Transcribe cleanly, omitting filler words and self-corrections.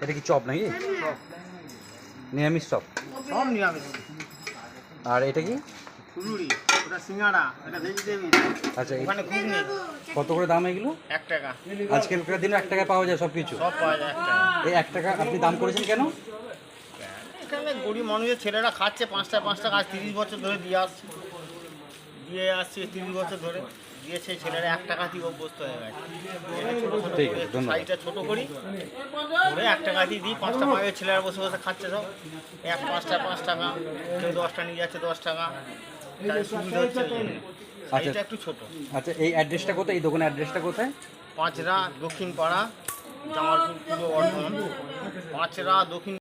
এটা কি চপ নাকি? নিরামিষ চপ, সব নিরামিষ। আর এটা কি? ফুলুরি, ওটা সিঙ্গাড়া, এটা ভেজিটেবিল। আচ্ছা, ওখানে ঘুগনি। কত করে দাম এগুলো? 1 টাকা। আজকালকার দিনে 1 টাকায় পাওয়া যায় সব কিছু? সব পাওয়া যায় 1 টাকা। এই 1 টাকা আপনি দাম করেছেন কেন? এখানে গরিব মানুষের ছেলেরা খাচ্ছে 5 টাকা, আজ 30 বছর ধরে দিয়ে আসছে 30 বছর ধরে দিয়ে সেই ছেলেরা 1 টাকাতেই অভ্যস্ত হয়ে গেছে। ঠিক আছে, ধন্যবাদ। সাইজটা ছোট করি করে 1 টাকাতেই দিই। 5টা পাঁচের ছেলেরা বসে বসে খাচ্ছে সব। 5 টাকা, কেউ 10টা নিয়ে যাচ্ছে 10 টাকা। তাই সুবিধা হচ্ছে এই জন্যে। সাইজটা একটু ছোট। আচ্ছা, এই অ্যাড্রেসটা কোথায়? এই দোকানের অ্যাড্রেসটা কোথায়? পাঁচরা দক্ষিণ পাড়া, জামালপুর পুরো বর্ধমান। পাঁচরা দক্ষিণ